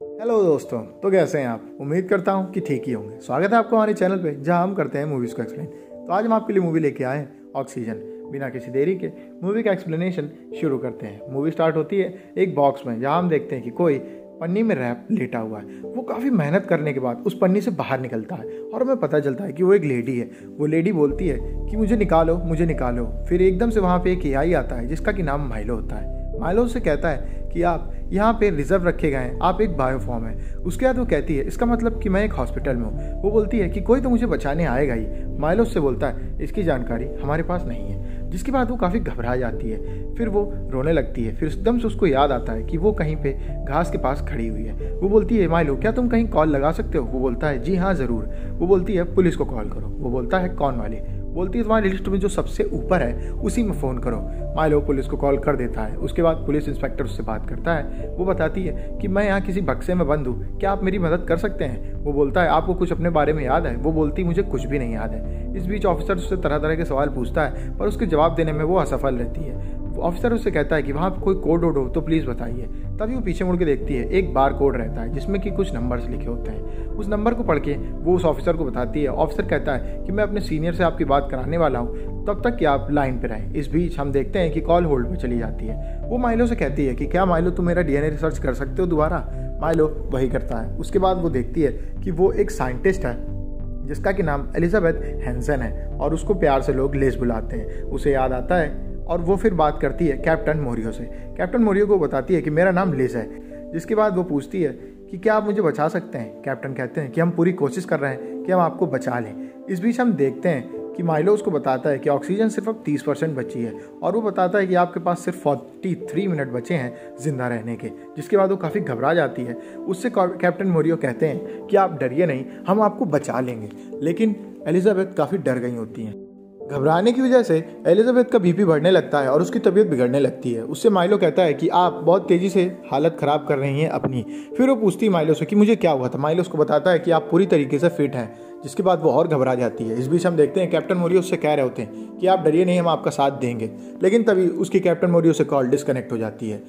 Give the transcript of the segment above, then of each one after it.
Hello दोस्तों, तो कैसे हैं आप? उम्मीद करता हूं कि ठीक ही होंगे। स्वागत है आपको हमारे चैनल पे, जहां हम करते हैं मूवीज़ को एक्सप्लेन। तो आज हम आपके लिए मूवी लेके आए हैं ऑक्सीजन। बिना किसी देरी के मूवी का एक्सप्लेनेशन शुरू करते हैं। मूवी स्टार्ट होती है एक बॉक्स में, जहां हम देखते हैं कि कोई पन्नी में रैप लेटा हुआ है। वो काफ़ी मेहनत करने के बाद उस पन्नी से बाहर निकलता है और हमें पता चलता है कि वो एक लेडी है। वो लेडी बोलती है कि मुझे निकालो, मुझे निकालो। फिर एकदम से वहाँ पे एक एआई आता है जिसका कि नाम माइलो होता है। माइलो से कहता है कि आप यहाँ पे रिजर्व रखे गए हैं, आप एक बायोफॉर्म है। उसके बाद वो कहती है इसका मतलब कि मैं एक हॉस्पिटल में हूँ। वो बोलती है कि कोई तो मुझे बचाने आएगा ही। माइलो से बोलता है इसकी जानकारी हमारे पास नहीं है, जिसके बाद वो काफ़ी घबरा जाती है। फिर वो रोने लगती है। फिर एकदम से उसको याद आता है कि वो कहीं पे घास के पास खड़ी हुई है। वो बोलती है माइलो, क्या तुम कहीं कॉल लगा सकते हो? वो बोलता है जी हाँ ज़रूर। वो बोलती है पुलिस को कॉल करो। वो बोलता है कौन वाली? बोलती है तुम्हारी लिस्ट में जो सबसे ऊपर है उसी में फ़ोन करो। माइलो पुलिस को कॉल कर देता है। उसके बाद पुलिस इंस्पेक्टर उससे बात करता है। वो बताती है कि मैं यहाँ किसी बक्से में बंद हूँ, क्या आप मेरी मदद कर सकते हैं? वो बोलता है आपको कुछ अपने बारे में याद है? वो बोलती मुझे कुछ भी नहीं याद है। इस बीच ऑफिसर उससे तरह तरह के सवाल पूछता है, पर उसके जवाब देने में वो असफल रहती है। ऑफिसर उससे कहता है कि वहाँ कोई कोड वोड हो तो प्लीज़ बताइए। तभी वो पीछे मुड़ के देखती है, एक बार कोड रहता है जिसमें कि कुछ नंबर्स लिखे होते हैं। उस नंबर को पढ़ के वो उस ऑफिसर को बताती है। ऑफिसर कहता है कि मैं अपने सीनियर से आपकी बात कराने वाला हूँ, तब तक कि आप लाइन पे रहें। इस बीच हम देखते हैं कि कॉल होल्ड पे चली जाती है। वो माइलो से कहती है कि क्या माइलो तुम मेरा डीएनए रिसर्च कर सकते हो दोबारा? माइलो वही करता है। उसके बाद वो देखती है कि वो एक साइंटिस्ट है जिसका कि नाम एलिजाबेथ हैंसन है और उसको प्यार से लोग लिज बुलाते हैं। उसे याद आता है और वो फिर बात करती है कैप्टन मोरियो से। कैप्टन मोरियो को बताती है कि मेरा नाम लिज है। जिसके बाद वो पूछती है कि क्या आप मुझे बचा सकते हैं? कैप्टन कहते हैं कि हम पूरी कोशिश कर रहे हैं कि हम आपको बचा लें। इस बीच हम देखते हैं कि माइलो उसको बताता है कि ऑक्सीजन सिर्फ अब 30% बची है और वो बताता है कि आपके पास सिर्फ 43 मिनट बचे हैं जिंदा रहने के। जिसके बाद वो काफ़ी घबरा जाती है। उससे कैप्टन मोरियो कहते हैं कि आप डरिए नहीं, हम आपको बचा लेंगे। लेकिन एलिजाबेथ काफ़ी डर गई होती हैं। घबराने की वजह से एलिजाबेथ का बीपी बढ़ने लगता है और उसकी तबीयत बिगड़ने लगती है। उससे माइलो कहता है कि आप बहुत तेज़ी से हालत ख़राब कर रही हैं अपनी। फिर वो पूछती है माइलो से कि मुझे क्या हुआ था? माइलो उसको बताता है कि आप पूरी तरीके से फिट हैं। जिसके बाद वो और घबरा जाती है। इस बीच हम देखते हैं कैप्टन मोरियो उससे कह रहे होते हैं कि आप डरिए नहीं, हम आपका साथ देंगे। लेकिन तभी उसकी कैप्टन मोरियो से कॉल डिस्कनेक्ट हो जाती है।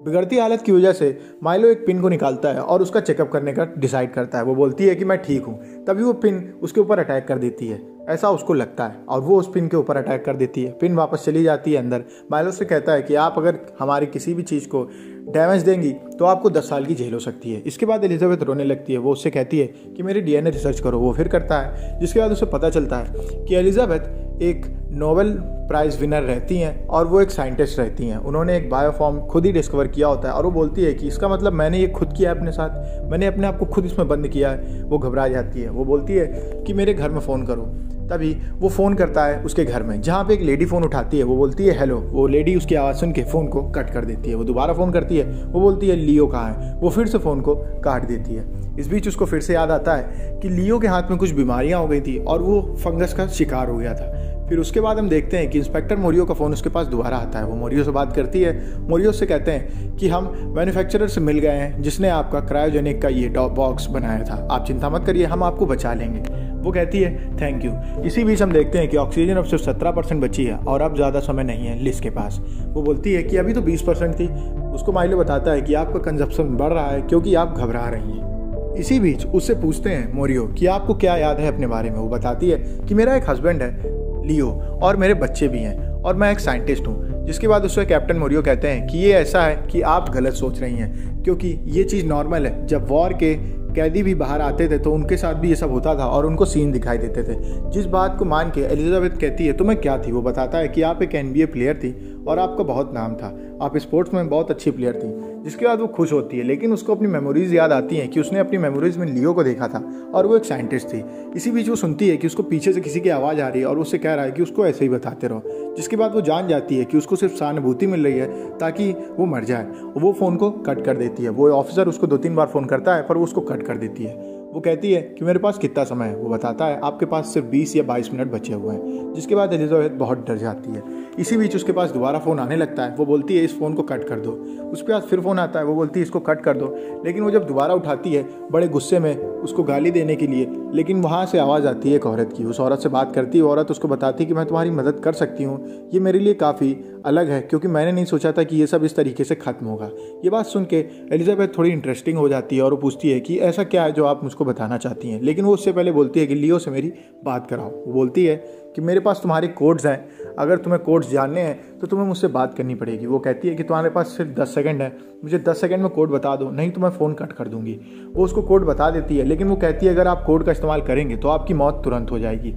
बिगड़ती हालत की वजह से माइलो एक पिन को निकालता है और उसका चेकअप करने का डिसाइड करता है। वो बोलती है कि मैं ठीक हूँ। तभी वो पिन उसके ऊपर अटैक कर देती है, ऐसा उसको लगता है, और वो उस पिन के ऊपर अटैक कर देती है। पिन वापस चली जाती है अंदर। माइलो से कहता है कि आप अगर हमारी किसी भी चीज़ को डैमेज देंगी तो आपको 10 साल की जेल हो सकती है। इसके बाद एलिजाबेथ रोने लगती है। वो उससे कहती है कि मेरी डीएनए रिसर्च करो। वो फिर करता है। जिसके बाद उसे पता चलता है कि एलिजाबेथ एक नोबेल प्राइज़ विनर रहती हैं और वो एक साइंटिस्ट रहती हैं। उन्होंने एक बायोफॉर्म खुद ही डिस्कवर किया होता है और वो बोलती है कि इसका मतलब मैंने ये खुद किया है अपने साथ, मैंने अपने आप को खुद इसमें बंद किया है। वो घबरा जाती है। वो बोलती है कि मेरे घर में फ़ोन करो। तभी वो फ़ोन करता है उसके घर में, जहाँ पे एक लेडी फ़ोन उठाती है। वो बोलती है हेलो। वो लेडी उसकी आवाज़ सुन के फ़ोन को कट कर देती है। वो दोबारा फ़ोन करती है। वो बोलती है लियो कहाँ है? वो फिर से फ़ोन को काट देती है। इस बीच उसको फिर से याद आता है कि लियो के हाथ में कुछ बीमारियाँ हो गई थी और वो फंगस का शिकार हो गया था। फिर उसके बाद हम देखते हैं कि इंस्पेक्टर मोरियो का फ़ोन उसके पास दोबारा आता है। वो मोरियो से बात करती है। मोरियो से कहते हैं कि हम मैन्युफैक्चरर से मिल गए हैं जिसने आपका क्रायोजेनिक का ये बॉक्स बनाया था। आप चिंता मत करिए, हम आपको बचा लेंगे। वो कहती है थैंक यू। इसी बीच हम देखते हैं कि ऑक्सीजन अब सिर्फ 17% बची है और अब ज़्यादा समय नहीं है लिज के पास। वो बोलती है कि अभी तो 20% थी। उसको माइलो बताता है कि आपका कंजप्शन बढ़ रहा है क्योंकि आप घबरा रही हैं। इसी बीच उससे पूछते हैं मोरियो कि आपको क्या याद है अपने बारे में? वो बताती है कि मेरा एक हस्बैंड है लियो और मेरे बच्चे भी हैं और मैं एक साइंटिस्ट हूँ। जिसके बाद उससे कैप्टन मोरियो कहते हैं कि ये ऐसा है कि आप गलत सोच रही हैं, क्योंकि ये चीज़ नॉर्मल है। जब वॉर के कैदी भी बाहर आते थे तो उनके साथ भी ये सब होता था और उनको सीन दिखाई देते थे। जिस बात को मान के एलिजाबेथ कहती है तो मैं क्या थी? वो बताता है कि आप एक NBA प्लेयर थी और आपका बहुत नाम था, आप स्पोर्ट्स में बहुत अच्छी प्लेयर थी। जिसके बाद वो खुश होती है, लेकिन उसको अपनी मेमोरीज याद आती हैं कि उसने अपनी मेमोरीज में लियो को देखा था और वो एक साइंटिस्ट थी। इसी बीच वो सुनती है कि उसको पीछे से किसी की आवाज़ आ रही है और उससे कह रहा है कि उसको ऐसे ही बताते रहो। जिसके बाद वो जान जाती है कि उसको सिर्फ सहानुभूति मिल रही है ताकि वो मर जाए। वो फ़ोन को कट कर देती है। वो ऑफिसर उसको 2-3 बार फ़ोन करता है पर वो उसको कट कर देती है। वो कहती है कि मेरे पास कितना समय है? वो बताता है आपके पास सिर्फ 20 या 22 मिनट बचे हुए हैं। जिसके बाद एलिजाबेथ बहुत डर जाती है। इसी बीच उसके पास दोबारा फ़ोन आने लगता है। वो बोलती है इस फ़ोन को कट कर दो। उसके बाद फिर फ़ोन आता है। वो बोलती है इसको कट कर दो। लेकिन वो जब दोबारा उठाती है बड़े गुस्से में उसको गाली देने के लिए, लेकिन वहाँ से आवाज़ आती है एक औरत की। उस औरत से बात करती है, औरत उसको बताती है कि मैं तुम्हारी मदद कर सकती हूँ, ये मेरे लिए काफ़ी अलग है क्योंकि मैंने नहीं सोचा था कि ये सब इस तरीके से ख़त्म होगा। ये बात सुन के एलिजाबेथ थोड़ी इंटरेस्टिंग हो जाती है और वो पूछती है कि ऐसा क्या है जो आप मुझको बताना चाहती हैं, लेकिन वो उससे पहले बोलती है कि लियो से मेरी बात कराओ। वो बोलती है कि मेरे पास तुम्हारे कोड्स हैं, अगर तुम्हें कोड्स जानने हैं तो तुम्हें मुझसे बात करनी पड़ेगी। वो कहती है कि तुम्हारे पास सिर्फ 10 सेकंड है, मुझे 10 सेकंड में कोड बता दो, नहीं तो मैं फ़ोन कट कर दूंगी। वो उसको कोड बता देती है, लेकिन वो कहती है अगर आप कोड का इस्तेमाल करेंगे तो आपकी मौत तुरंत हो जाएगी।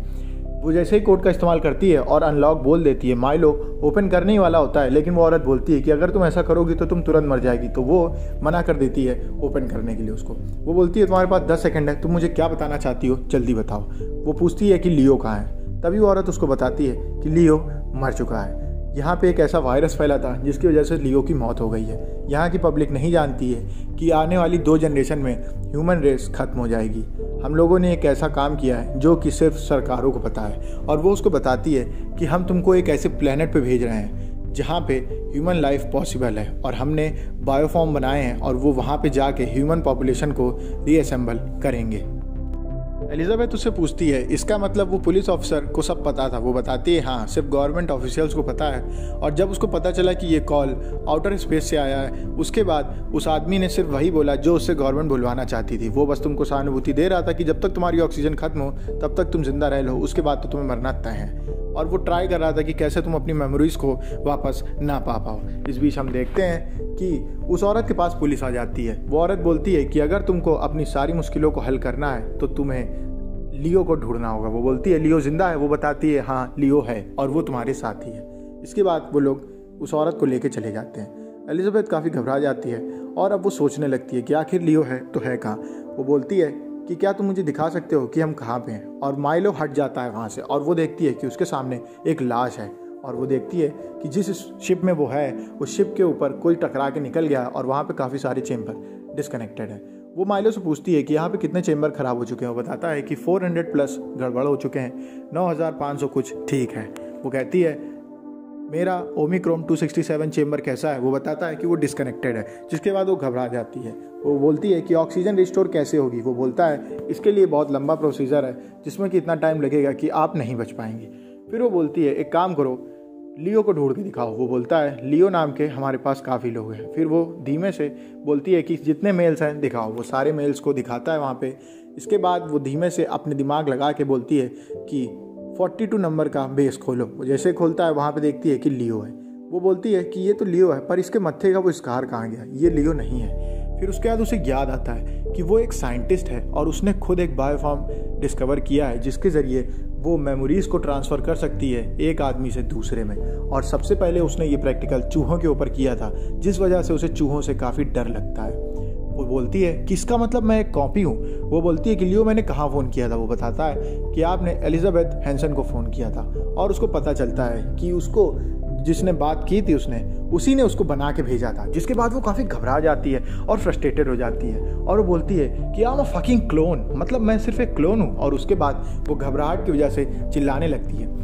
वो जैसे ही कोड का इस्तेमाल करती है और अनलॉक बोल देती है, माइलो ओपन करने ही वाला होता है, लेकिन वो औरत बोलती है कि अगर तुम ऐसा करोगी तो तुम तुरंत मर जाएगी। तो वो मना कर देती है ओपन करने के लिए उसको। वो बोलती है तुम्हारे पास 10 सेकंड है, तुम मुझे क्या बताना चाहती हो, जल्दी बताओ। वो पूछती है कि लियो कहाँ है। तभी वो औरत उसको बताती है कि लियो मर चुका है। यहाँ पे एक ऐसा वायरस फैला था जिसकी वजह से लियो की मौत हो गई है। यहाँ की पब्लिक नहीं जानती है कि आने वाली 2 जनरेशन में ह्यूमन रेस खत्म हो जाएगी। हम लोगों ने एक ऐसा काम किया है जो कि सिर्फ सरकारों को पता है, और वो उसको बताती है कि हम तुमको एक ऐसे प्लेनेट पे भेज रहे हैं जहाँ पे ह्यूमन लाइफ पॉसिबल है, और हमने बायोफॉर्म बनाए हैं और वो वहाँ पे जाके ह्यूमन पॉपुलेशन को रीअसेंबल करेंगे। एलिजाबेथ उससे पूछती है इसका मतलब वो पुलिस ऑफिसर को सब पता था। वो बताती है हाँ, सिर्फ गवर्नमेंट ऑफिशियल्स को पता है। और जब उसको पता चला कि ये कॉल आउटर स्पेस से आया है, उसके बाद उस आदमी ने सिर्फ वही बोला जो उससे गवर्नमेंट बुलवाना चाहती थी। वो बस तुमको सहानुभूति दे रहा था कि जब तक तुम्हारी ऑक्सीजन खत्म हो तब तक तुम जिंदा रह लो, उसके बाद तो तुम्हें मरना तय है। और वो ट्राई कर रहा था कि कैसे तुम अपनी मेमोरीज को वापस ना पा पाओ। इस बीच हम देखते हैं कि उस औरत के पास पुलिस आ जाती है। वो औरत बोलती है कि अगर तुमको अपनी सारी मुश्किलों को हल करना है तो तुम्हें लियो को ढूंढना होगा। वो बोलती है लियो जिंदा है। वो बताती है हाँ लियो है और वो तुम्हारे साथ ही है। इसके बाद वो लोग उस औरत को लेके चले जाते हैं। एलिजाबेथ काफ़ी घबरा जाती है और अब वो सोचने लगती है कि आखिर लियो है तो है कहाँ। वो बोलती है कि क्या तुम मुझे दिखा सकते हो कि हम कहाँ पे हैं। और माइलो हट जाता है वहाँ से और वो देखती है कि उसके सामने एक लाश है। और वो देखती है कि जिस शिप में वो है उस शिप के ऊपर कोई टकरा के निकल गया और वहाँ पे काफ़ी सारे चेम्बर डिस्कनेक्टेड है। वो माइलो से पूछती है कि यहाँ पे कितने चेम्बर ख़राब हो चुके हैं। वो बताता है कि 400 प्लस गड़बड़ हो चुके हैं, 9500 कुछ ठीक है। वो कहती है मेरा ओमिक्रॉन 267 चेम्बर कैसा है। वो बताता है कि वो डिस्कनेक्टेड है, जिसके बाद वो घबरा जाती है। वो बोलती है कि ऑक्सीजन रिस्टोर कैसे होगी। वो बोलता है इसके लिए बहुत लंबा प्रोसीजर है जिसमें कि इतना टाइम लगेगा कि आप नहीं बच पाएंगे। फिर वो बोलती है एक काम करो, लियो को ढूंढ के दिखाओ। वो बोलता है लियो नाम के हमारे पास काफ़ी लोग हैं। फिर वो धीमे से बोलती है कि जितने मेल्स हैं दिखाओ। वो सारे मेल्स को दिखाता है वहाँ पे। इसके बाद वो धीमे से अपने दिमाग लगा के बोलती है कि 42 नंबर का बेस खोलो। वो जैसे खोलता है वहाँ पे देखती है कि लियो है। वो बोलती है कि ये तो लियो है, पर इसके मत्थे का वो स्कार कहाँ गया, ये लियो नहीं है। फिर उसके बाद उसे याद आता है कि वो एक साइंटिस्ट है और उसने खुद एक बायोफॉर्म डिस्कवर किया है जिसके ज़रिए वो मेमोरीज़ को ट्रांसफ़र कर सकती है एक आदमी से दूसरे में। और सबसे पहले उसने ये प्रैक्टिकल चूहों के ऊपर किया था, जिस वजह से उसे चूहों से काफ़ी डर लगता है। वो बोलती है कि इसका मतलब मैं एक कॉपी हूँ। वो बोलती है कि लियो मैंने कहाँ फ़ोन किया था। वो बताता है कि आपने एलिजाबेथ हैंसन को फ़ोन किया था, और उसको पता चलता है कि उसको जिसने बात की थी उसी ने उसको बना के भेजा था। जिसके बाद वो काफ़ी घबरा जाती है और फ्रस्ट्रेटेड हो जाती है और वो बोलती है कि I am a fucking clone, मतलब मैं सिर्फ एक क्लोन हूँ। और उसके बाद वो घबराहट की वजह से चिल्लाने लगती है।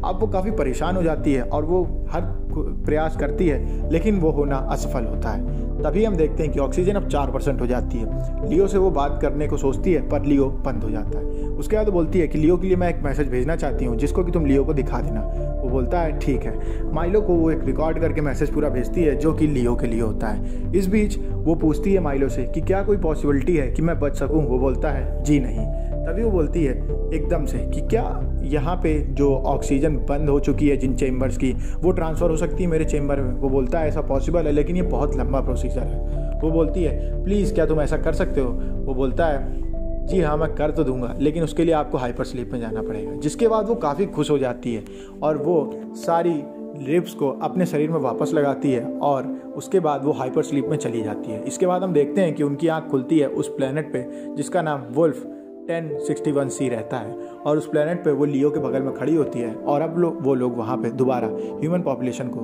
अब वो काफ़ी परेशान हो जाती है और वो हर प्रयास करती है, लेकिन वो होना असफल होता है। तभी हम देखते हैं कि ऑक्सीजन अब 4% हो जाती है। लियो से वो बात करने को सोचती है, पर लियो बंद हो जाता है। उसके बाद वो बोलती है कि लियो के लिए मैं एक मैसेज भेजना चाहती हूँ जिसको कि तुम लियो को दिखा देना। वो बोलता है ठीक है। माइलो को वो एक रिकॉर्ड करके मैसेज पूरा भेजती है जो कि लियो के लिए होता है। इस बीच वो पूछती है माइलो से कि क्या कोई पॉसिबिलिटी है कि मैं बच सकूँ। वो बोलता है जी नहीं। तभी वो बोलती है एकदम से कि क्या यहाँ पे जो ऑक्सीजन बंद हो चुकी है जिन चेम्बर्स की, वो ट्रांसफ़र हो सकती है मेरे चेम्बर में। वो बोलता है ऐसा पॉसिबल है, लेकिन ये बहुत लंबा प्रोसीजर है। वो बोलती है प्लीज़ क्या तुम ऐसा कर सकते हो। वो बोलता है जी हाँ मैं कर तो दूंगा, लेकिन उसके लिए आपको हाइपर स्लीप में जाना पड़ेगा। जिसके बाद वो काफ़ी खुश हो जाती है और वो सारी रिब्स को अपने शरीर में वापस लगाती है और उसके बाद वो हाइपर स्लीप में चली जाती है। इसके बाद हम देखते हैं कि उनकी आँख खुलती है उस प्लेनेट पे जिसका नाम वुल्फ 1061C रहता है, और उस प्लेनेट पे वो लियो के बगल में खड़ी होती है। और अब वो लोग वहाँ पे दोबारा ह्यूमन पॉपुलेशन को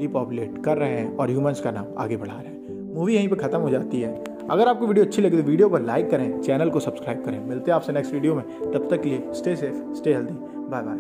रिपॉपुलेट कर रहे हैं और ह्यूमंस का नाम आगे बढ़ा रहे हैं। मूवी यहीं पे ख़त्म हो जाती है। अगर आपको वीडियो अच्छी लगी तो वीडियो को लाइक करें, चैनल को सब्सक्राइब करें। मिलते हैं आपसे नेक्स्ट वीडियो में, तब तक के लिए stay safe, stay healthy, bye bye.